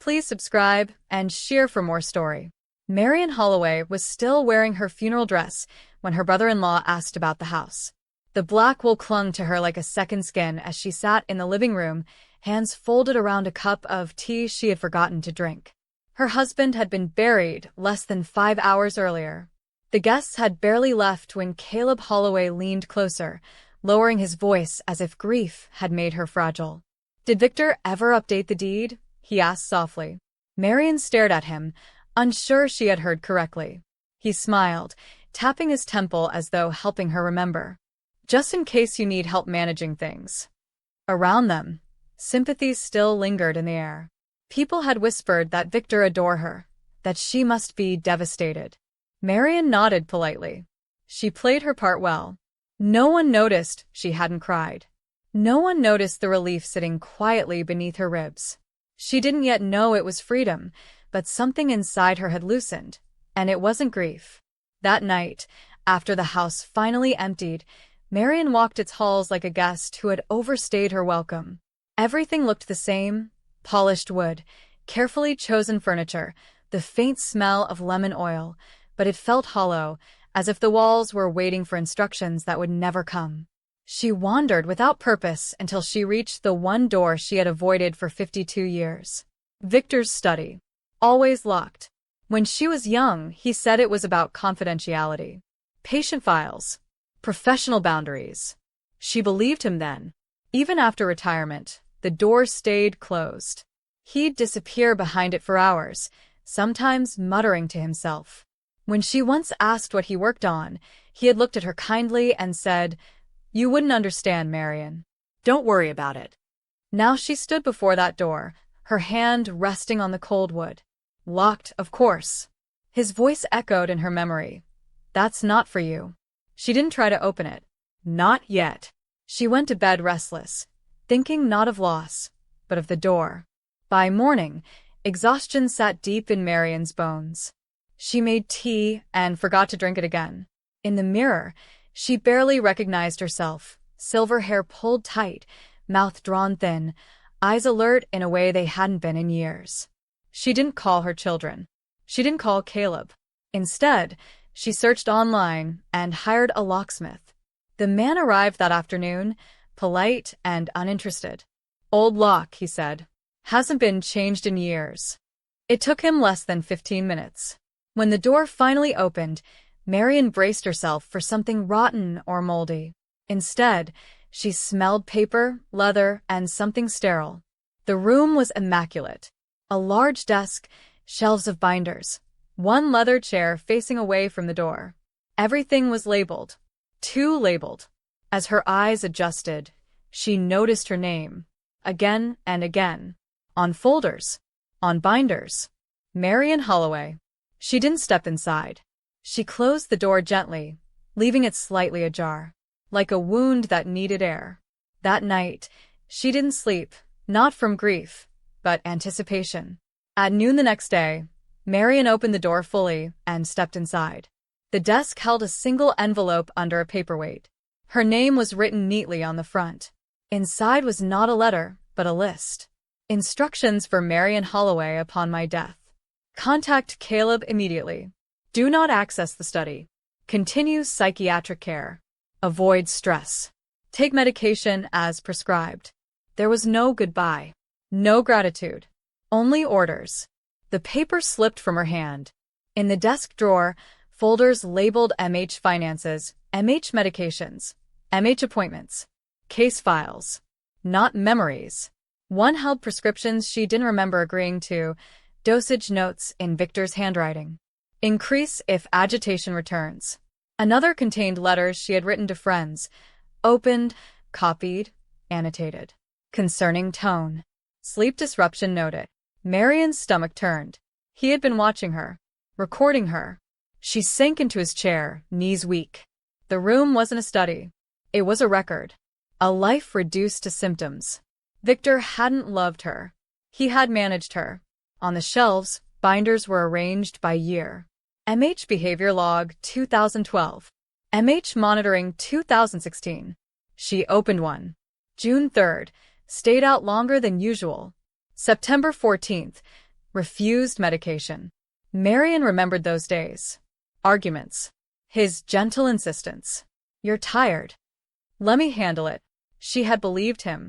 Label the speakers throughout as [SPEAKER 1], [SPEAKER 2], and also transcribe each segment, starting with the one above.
[SPEAKER 1] Please subscribe and share for more story. Marian Holloway was still wearing her funeral dress when her brother-in-law asked about the house. The black wool clung to her like a second skin as she sat in the living room, hands folded around a cup of tea she had forgotten to drink. Her husband had been buried less than 5 hours earlier. The guests had barely left when Caleb Holloway leaned closer, lowering his voice as if grief had made her fragile. "Did Victor ever update the deed?" he asked softly. Marian stared at him, unsure she had heard correctly. He smiled, tapping his temple as though helping her remember. "Just in case you need help managing things." Around them, sympathy still lingered in the air. People had whispered that Victor adored her, that she must be devastated. Marian nodded politely. She played her part well. No one noticed she hadn't cried. No one noticed the relief sitting quietly beneath her ribs. She didn't yet know it was freedom, but something inside her had loosened, and it wasn't grief. That night, after the house finally emptied, Marian walked its halls like a guest who had overstayed her welcome. Everything looked the same: polished wood, carefully chosen furniture, the faint smell of lemon oil, but it felt hollow, as if the walls were waiting for instructions that would never come. She wandered without purpose until she reached the one door she had avoided for 52 years. Victor's study. Always locked. When she was young, he said it was about confidentiality. Patient files. Professional boundaries. She believed him then. Even after retirement, the door stayed closed. He'd disappear behind it for hours, sometimes muttering to himself. When she once asked what he worked on, he had looked at her kindly and said, "You wouldn't understand, Marian. Don't worry about it." Now she stood before that door, her hand resting on the cold wood. "Locked, of course." His voice echoed in her memory. "That's not for you." She didn't try to open it. Not yet. She went to bed restless, thinking not of loss, but of the door. By morning, exhaustion sat deep in Marian's bones. She made tea and forgot to drink it again. In the mirror, she barely recognized herself, silver hair pulled tight, mouth drawn thin, eyes alert in a way they hadn't been in years. She didn't call her children. She didn't call Caleb. Instead, she searched online and hired a locksmith. The man arrived that afternoon, polite and uninterested. "Old lock," he said. "Hasn't been changed in years." It took him less than 15 minutes. When the door finally opened, Marian braced herself for something rotten or moldy. Instead, she smelled paper, leather, and something sterile. The room was immaculate. A large desk, shelves of binders, one leather chair facing away from the door. Everything was labeled. Too labeled. As her eyes adjusted, she noticed her name. Again and again. On folders. On binders. Marian Holloway. She didn't step inside. She closed the door gently, leaving it slightly ajar, like a wound that needed air. That night, she didn't sleep, not from grief, but anticipation. At noon the next day, Marian opened the door fully and stepped inside. The desk held a single envelope under a paperweight. Her name was written neatly on the front. Inside was not a letter, but a list. "Instructions for Marian Holloway upon my death. Contact Caleb immediately. Do not access the study. Continue psychiatric care. Avoid stress. Take medication as prescribed." There was no goodbye. No gratitude. Only orders. The paper slipped from her hand. In the desk drawer, folders labeled MH finances, MH medications, MH appointments, case files. Not memories. One held prescriptions she didn't remember agreeing to, dosage notes in Victor's handwriting. Increase if agitation returns. Another contained letters she had written to friends, opened, copied, annotated. Concerning tone. Sleep disruption noted. Marian's stomach turned. He had been watching her, recording her. She sank into his chair, knees weak. The room wasn't a study. It was a record. A life reduced to symptoms. Victor hadn't loved her. He had managed her. On the shelves, binders were arranged by year. MH Behavior Log 2012. MH Monitoring 2016. She opened one. June 3rd. Stayed out longer than usual. September 14th. refused medication. Marian remembered those days. Arguments. His gentle insistence. "You're tired. Let me handle it." She had believed him.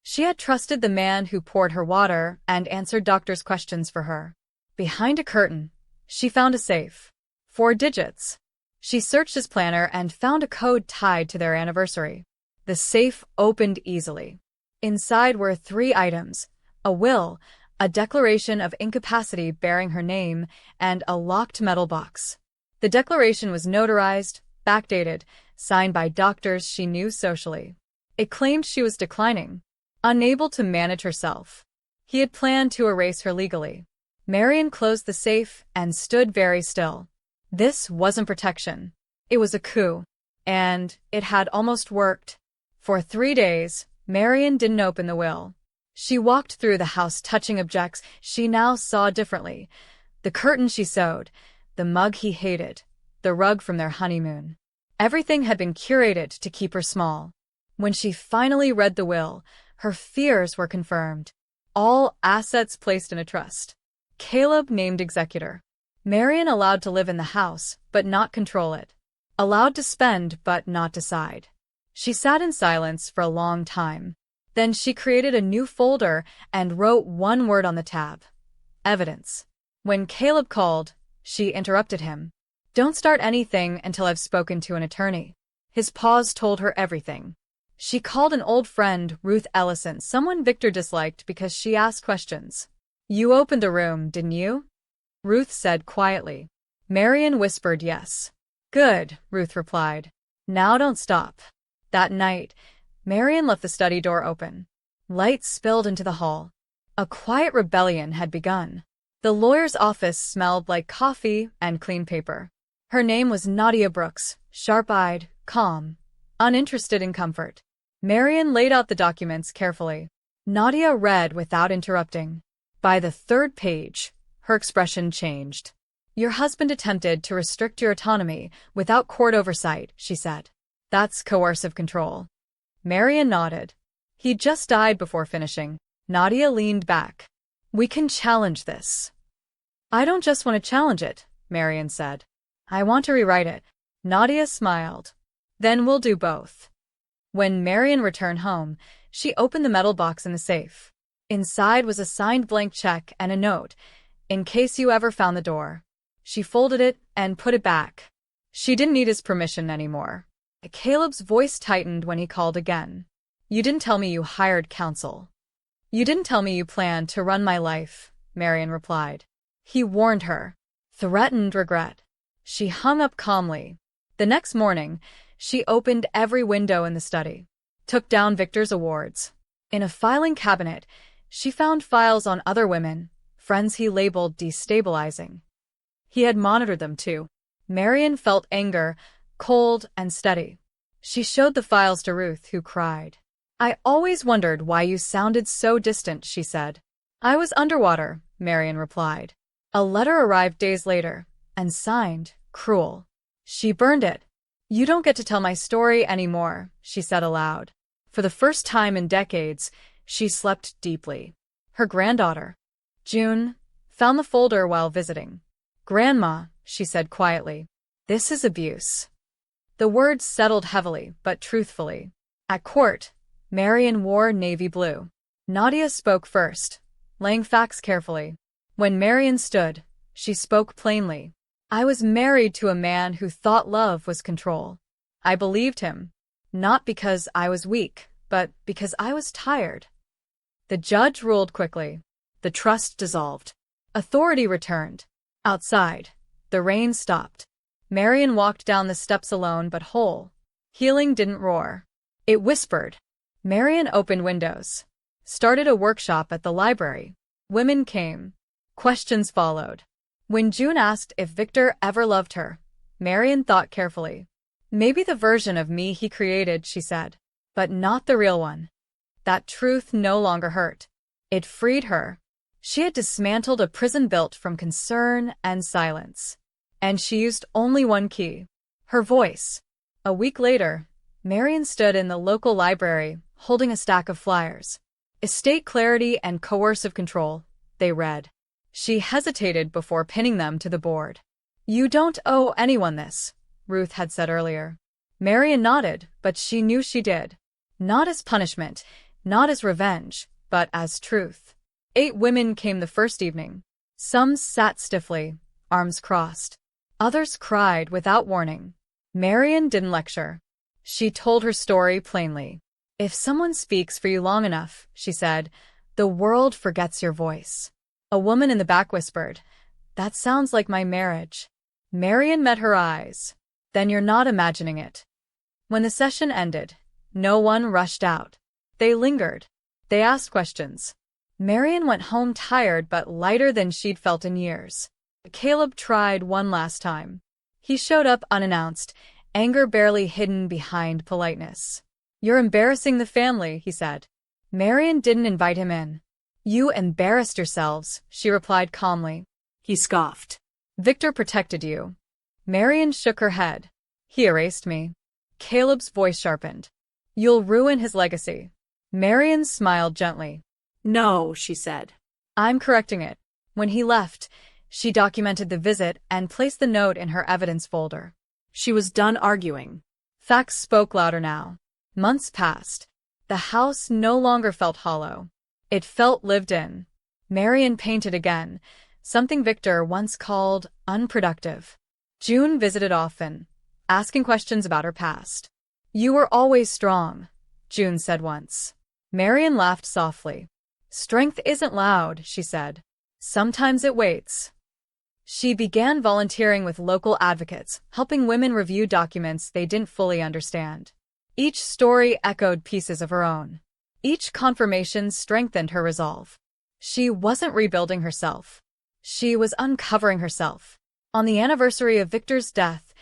[SPEAKER 1] She had trusted the man who poured her water and answered doctors' questions for her. Behind a curtain, she found a safe. 4 digits. She searched his planner and found a code tied to their anniversary. The safe opened easily. Inside were 3 items: a will, a declaration of incapacity bearing her name, and a locked metal box. The declaration was notarized, backdated, signed by doctors she knew socially. It claimed she was declining, unable to manage herself. He had planned to erase her legally. Marian closed the safe and stood very still. This wasn't protection. It was a coup. And it had almost worked. For 3 days, Marian didn't open the will. She walked through the house touching objects she now saw differently. The curtain she sewed, the mug he hated, the rug from their honeymoon. Everything had been curated to keep her small. When she finally read the will, her fears were confirmed. All assets placed in a trust. Caleb named executor. Marian allowed to live in the house, but not control it. Allowed to spend, but not decide. She sat in silence for a long time. Then she created a new folder and wrote 1 word on the tab. Evidence. When Caleb called, she interrupted him. "Don't start anything until I've spoken to an attorney." His pause told her everything. She called an old friend, Ruth Ellison, someone Victor disliked because she asked questions. "You opened the room, didn't you?" Ruth said quietly. Marian whispered yes. "Good," Ruth replied. "Now don't stop." That night, Marian left the study door open. Light spilled into the hall. A quiet rebellion had begun. The lawyer's office smelled like coffee and clean paper. Her name was Nadia Brooks, sharp-eyed, calm, uninterested in comfort. Marian laid out the documents carefully. Nadia read without interrupting. By the 3rd page, her expression changed. "Your husband attempted to restrict your autonomy without court oversight," she said. "That's coercive control." Marian nodded. "He just died before finishing." Nadia leaned back. "We can challenge this." "I don't just want to challenge it," Marian said. "I want to rewrite it." Nadia smiled. "Then we'll do both." When Marian returned home, she opened the metal box in the safe. Inside was a signed blank check and a note, "In case you ever found the door." She folded it and put it back. She didn't need his permission anymore. Caleb's voice tightened when he called again. "You didn't tell me you hired counsel." "You didn't tell me you planned to run my life," Marian replied. He warned her. Threatened regret. She hung up calmly. The next morning, she opened every window in the study. Took down Victor's awards. In a filing cabinet, she found files on other women, friends he labeled destabilizing. He had monitored them too. Marian felt anger, cold and steady. She showed the files to Ruth, who cried. "I always wondered why you sounded so distant," she said. "I was underwater," Marian replied. A letter arrived days later, and signed, "Cruel." She burned it. "You don't get to tell my story anymore," she said aloud. For the first time in decades, she slept deeply. Her granddaughter, June, found the folder while visiting. "Grandma," she said quietly, "this is abuse." The words settled heavily, but truthfully. At court, Marian wore navy blue. Nadia spoke first, laying facts carefully. When Marian stood, she spoke plainly. "I was married to a man who thought love was control. I believed him, not because I was weak, but because I was tired." The judge ruled quickly. The trust dissolved. Authority returned. Outside, the rain stopped. Marian walked down the steps alone but whole. Healing didn't roar. It whispered. Marian opened windows. Started a workshop at the library. Women came. Questions followed. When June asked if Victor ever loved her, Marian thought carefully. "Maybe the version of me he created," she said, "but not the real one." That truth no longer hurt. It freed her. She had dismantled a prison built from concern and silence. And she used only one key. Her voice. A week later, Marian stood in the local library, holding a stack of flyers. "Estate clarity and coercive control," they read. She hesitated before pinning them to the board. "You don't owe anyone this," Ruth had said earlier. Marian nodded, but she knew she did. Not as punishment, not as revenge, but as truth. 8 women came the first evening. Some sat stiffly, arms crossed. Others cried without warning. Marian didn't lecture. She told her story plainly. "If someone speaks for you long enough," she said, "the world forgets your voice." A woman in the back whispered, "That sounds like my marriage." Marian met her eyes. "Then you're not imagining it." When the session ended, no one rushed out. They lingered. They asked questions. Marian went home tired but lighter than she'd felt in years. Caleb tried one last time. He showed up unannounced, anger barely hidden behind politeness. "You're embarrassing the family," he said. Marian didn't invite him in. "You embarrassed yourselves," she replied calmly. He scoffed. "Victor protected you." Marian shook her head. "He erased me." Caleb's voice sharpened. "You'll ruin his legacy." Marian smiled gently. "No," she said. "I'm correcting it." When he left, she documented the visit and placed the note in her evidence folder. She was done arguing. Facts spoke louder now. Months passed. The house no longer felt hollow. It felt lived in. Marian painted again, something Victor once called unproductive. June visited often, asking questions about her past. "You were always strong," June said once. Marian laughed softly. "Strength isn't loud," she said. "Sometimes it waits." She began volunteering with local advocates, helping women review documents they didn't fully understand. Each story echoed pieces of her own. Each confirmation strengthened her resolve. She wasn't rebuilding herself. She was uncovering herself. On the anniversary of Victor's death,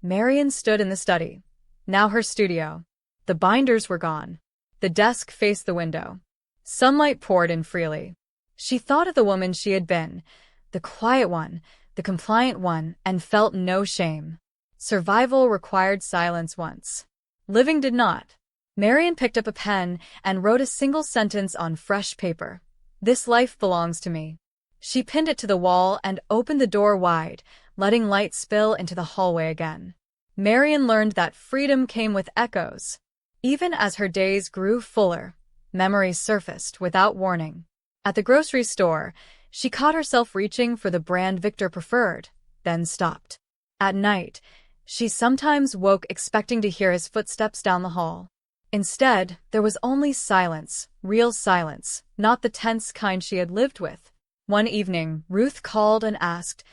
[SPEAKER 1] Marian stood in the study, now her studio. The binders were gone. The desk faced the window. Sunlight poured in freely. She thought of the woman she had been, the quiet one, the compliant one, and felt no shame. Survival required silence once. Living did not. Marian picked up a pen and wrote a single sentence on fresh paper. "This life belongs to me." She pinned it to the wall and opened the door wide, letting light spill into the hallway again. Marian learned that freedom came with echoes. Even as her days grew fuller, memories surfaced without warning. At the grocery store, she caught herself reaching for the brand Victor preferred, then stopped. At night, she sometimes woke expecting to hear his footsteps down the hall. Instead, there was only silence, real silence, not the tense kind she had lived with. One evening, Ruth called and asked,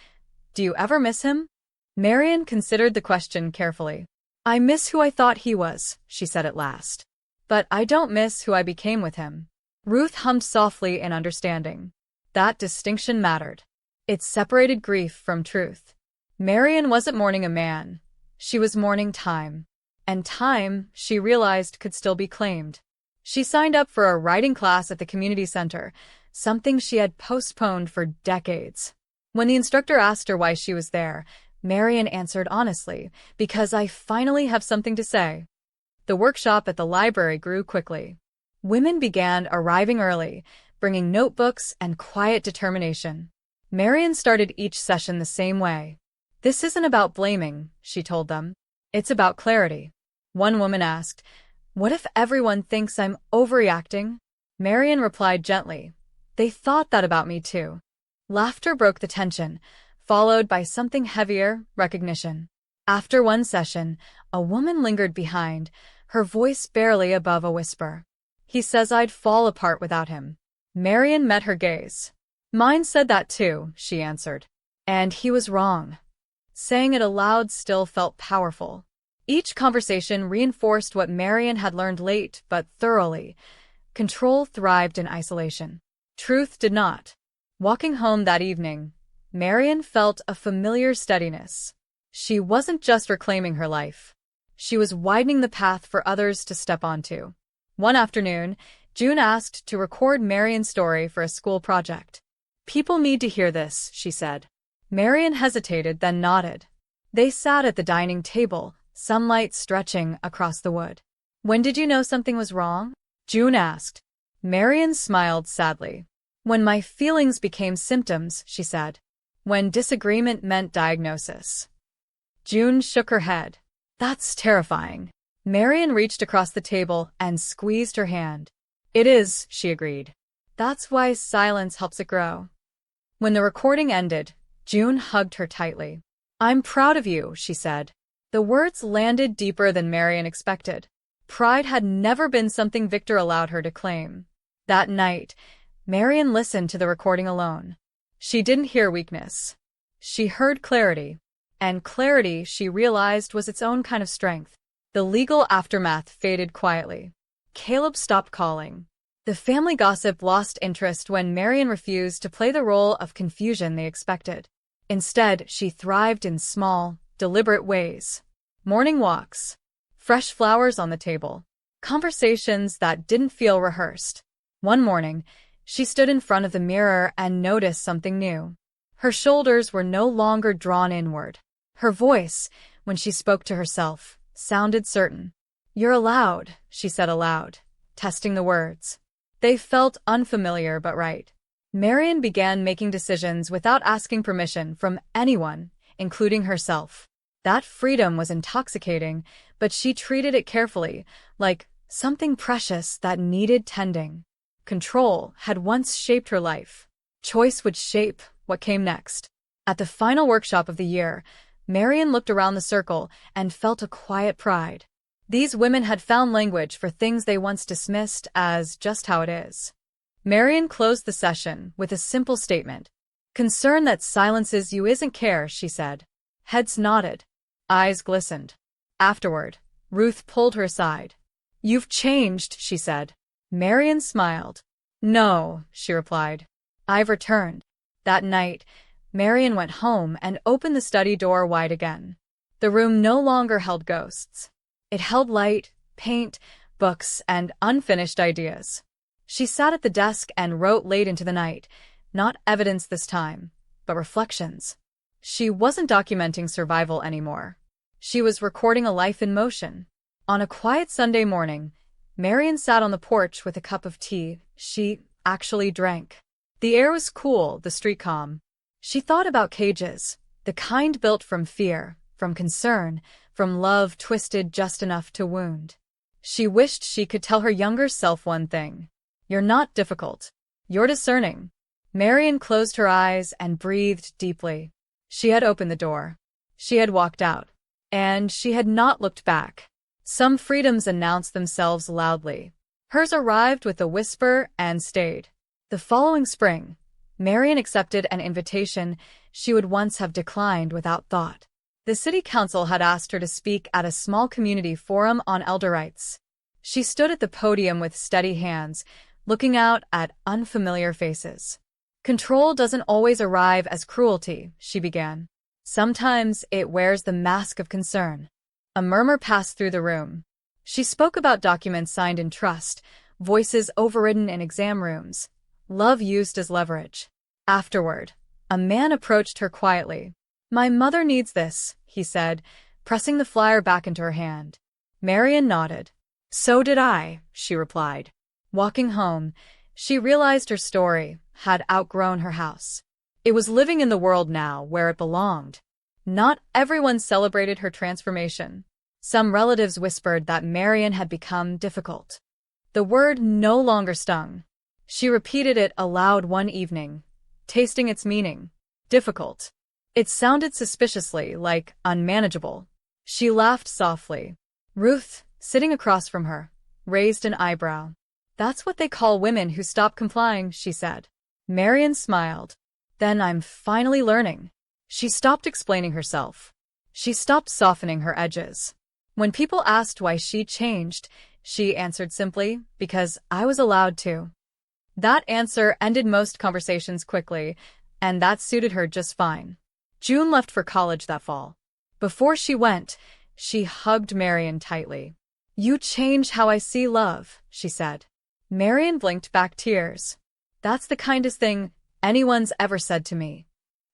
[SPEAKER 1] "Do you ever miss him?" Marian considered the question carefully. "I miss who I thought he was," she said at last. "But I don't miss who I became with him." Ruth hummed softly in understanding. That distinction mattered. It separated grief from truth. Marian wasn't mourning a man. She was mourning time. And time, she realized, could still be claimed. She signed up for a writing class at the community center, something she had postponed for decades. When the instructor asked her why she was there, Marian answered honestly, "Because I finally have something to say." The workshop at the library grew quickly. Women began arriving early, bringing notebooks and quiet determination. Marian started each session the same way. "This isn't about blaming," she told them. "It's about clarity." One woman asked, "What if everyone thinks I'm overreacting?" Marian replied gently, "They thought that about me too." Laughter broke the tension, followed by something heavier, recognition. After one session, a woman lingered behind, her voice barely above a whisper. "He says I'd fall apart without him." Marian met her gaze. "Mine said that too," she answered. "And he was wrong." Saying it aloud still felt powerful. Each conversation reinforced what Marian had learned late but thoroughly. Control thrived in isolation. Truth did not. Walking home that evening, Marian felt a familiar steadiness. She wasn't just reclaiming her life. She was widening the path for others to step onto. One afternoon, June asked to record Marian's story for a school project. "People need to hear this," she said. Marian hesitated, then nodded. They sat at the dining table, sunlight stretching across the wood. "When did you know something was wrong?" June asked. Marian smiled sadly. When my feelings became symptoms, she said. When disagreement meant diagnosis. June shook her head. That's terrifying. Marian reached across the table and squeezed her hand. It is, she agreed. That's why silence helps it grow. When the recording ended, June hugged her tightly. I'm proud of you, she said. The words landed deeper than Marian expected. Pride had never been something Victor allowed her to claim. That night, Marian listened to the recording alone. She didn't hear weakness. She heard clarity. And clarity, she realized, was its own kind of strength. The legal aftermath faded quietly. Caleb stopped calling. The family gossip lost interest when Marian refused to play the role of confusion they expected. Instead, she thrived in small, deliberate ways. Morning walks. Fresh flowers on the table. Conversations that didn't feel rehearsed. One morning, she stood in front of the mirror and noticed something new. Her shoulders were no longer drawn inward. Her voice, when she spoke to herself, sounded certain. You're allowed, she said aloud, testing the words. They felt unfamiliar but right. Marian began making decisions without asking permission from anyone, including herself. That freedom was intoxicating, but she treated it carefully, like something precious that needed tending. Control had once shaped her life. Choice would shape what came next. At the final workshop of the year, Marian looked around the circle and felt a quiet pride. These women had found language for things they once dismissed as just how it is. Marian closed the session with a simple statement. Concern that silences you isn't care, she said. Heads nodded. Eyes glistened. Afterward, Ruth pulled her aside. You've changed, she said. Marian smiled. No, she replied. I've returned. That night, Marian went home and opened the study door wide again. The room no longer held ghosts. It held light, paint, books, and unfinished ideas. She sat at the desk and wrote late into the night, not evidence this time, but reflections. She wasn't documenting survival anymore. She was recording a life in motion. On a quiet Sunday morning, Marian sat on the porch with a cup of tea she actually drank. The air was cool, the street calm. She thought about cages, the kind built from fear, from concern, from love twisted just enough to wound. She wished she could tell her younger self one thing. You're not difficult. You're discerning. Marian closed her eyes and breathed deeply. She had opened the door. She had walked out. And she had not looked back. Some freedoms announced themselves loudly. Hers arrived with a whisper and stayed. The following spring, Marian accepted an invitation she would once have declined without thought. The city council had asked her to speak at a small community forum on elder rights. She stood at the podium with steady hands, looking out at unfamiliar faces. Control doesn't always arrive as cruelty, she began. Sometimes it wears the mask of concern. A murmur passed through the room. She spoke about documents signed in trust, voices overridden in exam rooms, love used as leverage. Afterward, a man approached her quietly. My mother needs this, he said, pressing the flyer back into her hand. Marian nodded. So did I, she replied. Walking home, she realized her story had outgrown her house. It was living in the world now where it belonged. Not everyone celebrated her transformation. Some relatives whispered that Marian had become difficult. The word no longer stung. She repeated it aloud one evening, tasting its meaning. Difficult. It sounded suspiciously like unmanageable. She laughed softly. Ruth, sitting across from her, raised an eyebrow. That's what they call women who stop complying, she said. Marian smiled. Then I'm finally learning. She stopped explaining herself. She stopped softening her edges. When people asked why she changed, she answered simply, because I was allowed to. That answer ended most conversations quickly, and that suited her just fine. June left for college that fall. Before she went, she hugged Marian tightly. You change how I see love, she said. Marian blinked back tears. That's the kindest thing anyone's ever said to me.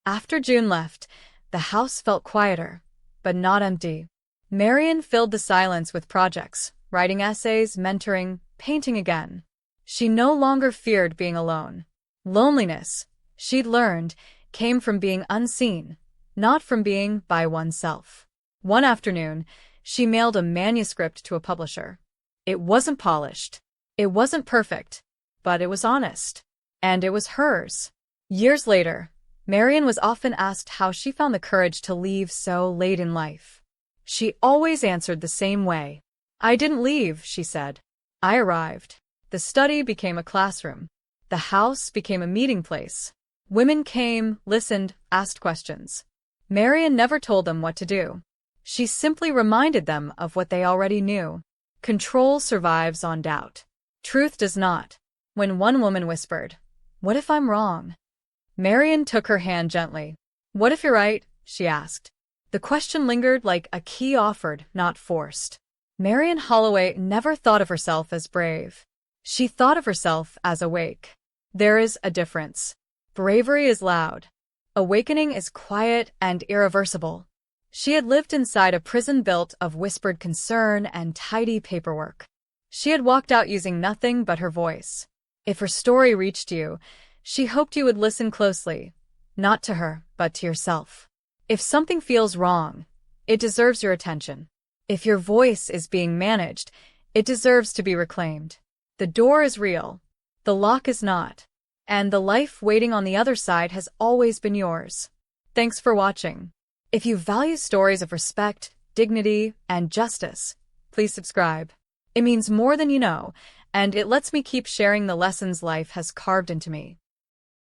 [SPEAKER 1] After June left, the house felt quieter, but not empty. Marian filled the silence with projects, writing essays, mentoring, painting again. She no longer feared being alone. Loneliness, she'd learned, came from being unseen, not from being by oneself. One afternoon, she mailed a manuscript to a publisher. It wasn't polished. It wasn't perfect, but it was honest. And it was hers. Years later, Marian was often asked how she found the courage to leave so late in life. She always answered the same way. "I didn't leave," she said. "I arrived." The study became a classroom. The house became a meeting place. Women came, listened, asked questions. Marian never told them what to do. She simply reminded them of what they already knew. Control survives on doubt. Truth does not. When one woman whispered, "What if I'm wrong?" Marian took her hand gently. "What if you're right?" she asked. The question lingered like a key offered, not forced. Marian Holloway never thought of herself as brave. She thought of herself as awake. There is a difference. Bravery is loud. Awakening is quiet and irreversible. She had lived inside a prison built of whispered concern and tidy paperwork. She had walked out using nothing but her voice. If her story reached you, she hoped you would listen closely, not to her, but to yourself. If something feels wrong, it deserves your attention. If your voice is being managed, it deserves to be reclaimed. The door is real. The lock is not. And the life waiting on the other side has always been yours. Thanks for watching. If you value stories of respect, dignity, and justice, please subscribe. It means more than you know, and it lets me keep sharing the lessons life has carved into me.